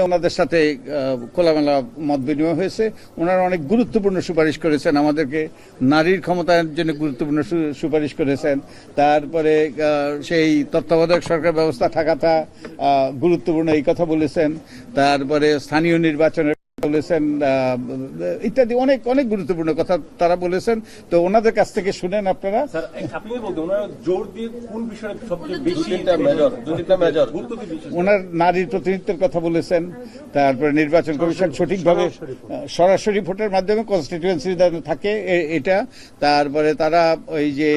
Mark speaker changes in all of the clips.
Speaker 1: ওনাদের সাথে খোলামেলা মত বিনিময় হয়েছে। ওনারা অনেক গুরুত্বপূর্ণ সুপারিশ করেছেন, আমাদেরকে নারীর ক্ষমতায়নের জন্য গুরুত্বপূর্ণ সুপারিশ করেছেন। তারপরে সেই তত্ত্বাবধায়ক সরকার ব্যবস্থা থাকাটা গুরুত্বপূর্ণ এই কথা বলেছেন। তারপরে স্থানীয় নির্বাচনের বলেছেন ইত্যাদি অনেক অনেক গুরুত্বপূর্ণ কথা তারা বলেছেন। তো ওনাদের কাছ থেকে শুনেন আপনারা। ওনার নারীর প্রতিনিধিত্বের কথা বলেছেন, তারপরে নির্বাচন কমিশন সঠিকভাবে সরাসরি ভোটের মাধ্যমে কনস্টিটিউয়েন্সি থাকে এটা, তারপরে তারা ওই যে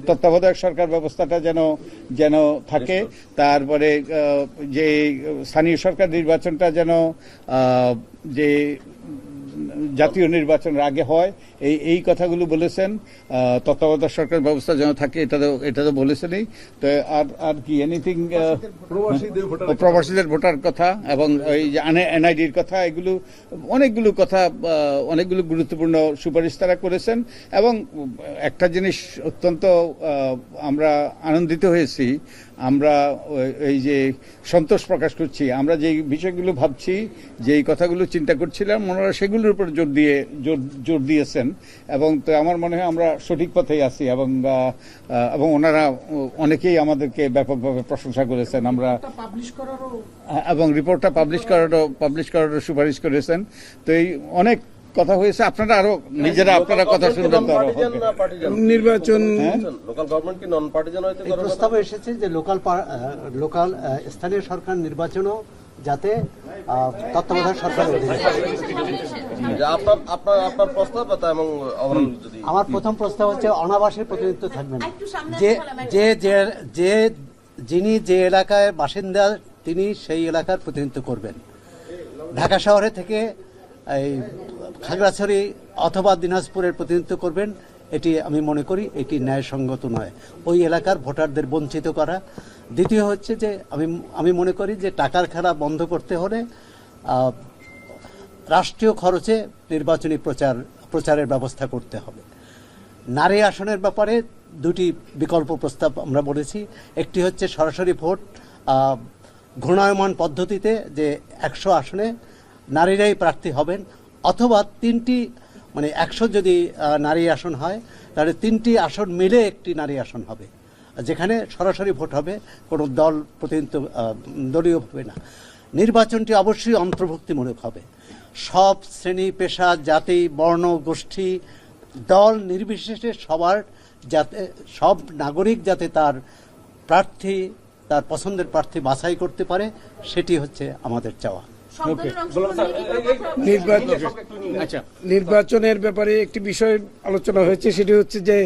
Speaker 1: তত্ত্বাবধায়ক সরকার ব্যবস্থাটা যেন থাকে, তারপরে যে স্থানীয় সরকার নির্বাচনটা যেন যে জাতীয় নির্বাচনের আগে হয় এই কথাগুলো বলেছেন। তত্ত্বাবধায়ক সরকার ব্যবস্থা যেন থাকে এটা তো বলেছেনই। তো আর কি এনিথিং প্রবাসীদের ভোটার কথা এবং এই যে এনআইডির কথা, এগুলো অনেকগুলো কথা, অনেকগুলো গুরুত্বপূর্ণ সুপারিশ তারা করেছেন। এবং একটা জিনিস অত্যন্ত আমরা আনন্দিত হয়েছি, আমরা এই যে সন্তোষ প্রকাশ করছি, আমরা যে বিষয়গুলো ভাবছি, যেই কথাগুলো চিন্তা করছিলাম, ওনারা সেগুলোর উপর জোর দিয়েছেন। এবং তো আমার মনে হয় আমরা সঠিক পথেই আছি। এবং ওনারা অনেকেই আমাদেরকে ব্যাপকভাবে প্রশংসা করেছেন। আমরা এবং রিপোর্টটা পাবলিশ করারও সুপারিশ করেছেন। তো এই অনেক কথা হয়েছে, আপনারা আরো নিজেরা আপনারা কথা শুনবেন।
Speaker 2: নির্বাচন
Speaker 3: লোকাল গভর্নমেন্ট কি নন পার্টিজান হইতে
Speaker 4: প্রস্তাব এসেছে যে লোকাল স্থানীয় সরকার নির্বাচনও যাতে তত্ত্বাবধায়ক সরকারের অধীনে।
Speaker 3: আপনার প্রস্তাব এবং
Speaker 4: আমার প্রথম প্রস্তাব হচ্ছে অনাবাসের প্রতিনিধিত্ব থাকবে না। যিনি যে এলাকায় বাসিন্দা তিনি সেই এলাকার প্রতিনিধিত্ব করবেন। ঢাকা শহরে থেকে এই খাগড়াছড়ি অথবা দিনাজপুরের প্রতিনিধিত্ব করবেন, এটি আমি মনে করি এটি ন্যায়সঙ্গত নয়, ওই এলাকার ভোটারদের বঞ্চিত করা। দ্বিতীয় হচ্ছে যে আমি মনে করি যে টাকার খেলা বন্ধ করতে হলে রাষ্ট্রীয় খরচে নির্বাচনী প্রচারের ব্যবস্থা করতে হবে। নারী আসনের ব্যাপারে দুটি বিকল্প প্রস্তাব আমরা বলেছি। একটি হচ্ছে সরাসরি ভোট ঘূর্ণায়মান পদ্ধতিতে, যে 100 আসনে নারীরাই প্রার্থী হবেন, অথবা 3টি 100 যদি নারী আসন হয় তাহলে 3টি আসন মিলে একটি নারী আসন হবে, যেখানে সরাসরি ভোট হবে, কোনো দল প্রতিনিধিত্ব দলীয় হবে না। নির্বাচনটি অবশ্যই অন্তর্ভুক্তিমূলক হবে। সব শ্রেণী পেশা জাতি বর্ণ গোষ্ঠী দল নির্বিশেষে সব নাগরিক যাতে তার পছন্দের প্রার্থী বাছাই করতে পারে, সেটি হচ্ছে আমাদের চাওয়া।
Speaker 2: নির্বাচনের ব্যাপারে একটি বিষয় আলোচনা হয়েছে, সেটি হচ্ছে যে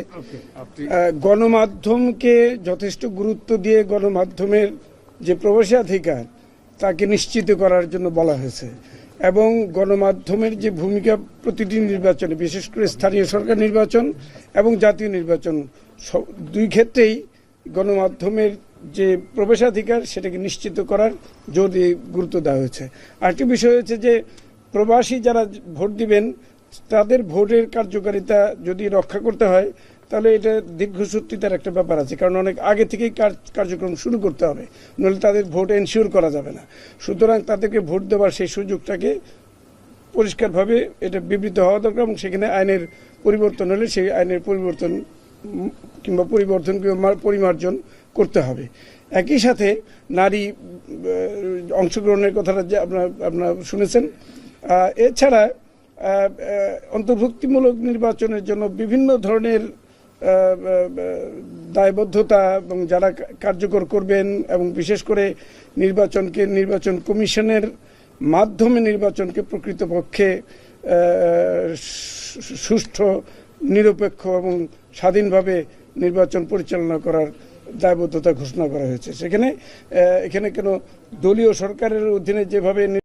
Speaker 2: গণমাধ্যমকে যথেষ্ট গুরুত্ব দিয়ে গণমাধ্যমের যে প্রবেশাধিকার তাকে নিশ্চিত করার জন্য বলা হয়েছে। এবং গণমাধ্যমের যে ভূমিকা প্রতিটি নির্বাচনে, বিশেষ করে স্থানীয় সরকার নির্বাচন এবং জাতীয় নির্বাচন, দুই ক্ষেত্রেই গণমাধ্যমের যে প্রবেশাধিকার সেটাকে নিশ্চিত করার জোর দিয়ে গুরুত্ব দেওয়া হয়েছে। আরেকটি বিষয় হচ্ছে যে প্রবাসী যারা ভোট দিবেন তাদের ভোটের কার্যকারিতা যদি রক্ষা করতে হয় তাহলে এটা দীর্ঘসূত্রিতার একটা ব্যাপার আছে, কারণ অনেক আগে থেকেই কার্যক্রম শুরু করতে হবে, নইলে তাদের ভোট এনশিওর করা যাবে না। সুতরাং তাদেরকে ভোট দেওয়ার সেই সুযোগটাকে পরিষ্কারভাবে এটা বিবৃত হওয়া দরকার, এবং সেখানে আইনের পরিবর্তন হলে সেই আইনের পরিবর্তন কিংবা পরিমার্জন করতে হবে। একই সাথে নারী অংশগ্রহণের কথাটা যে আপনারা শুনেছেন। এছাড়া অন্তর্ভুক্তিমূলক নির্বাচনের জন্য বিভিন্ন ধরনের দায়বদ্ধতা এবং যারা কার্যকর করবেন, এবং বিশেষ করে নির্বাচন কমিশনের মাধ্যমে নির্বাচনকে প্রকৃতপক্ষে সুষ্ঠু নিরপেক্ষ এবং স্বাধীনভাবে নির্বাচন পরিচালনা করার দায়বদ্ধতা ঘোষণা করা হয়েছে। এখানে কোনো দলীয় সরকারের অধীনে যেভাবে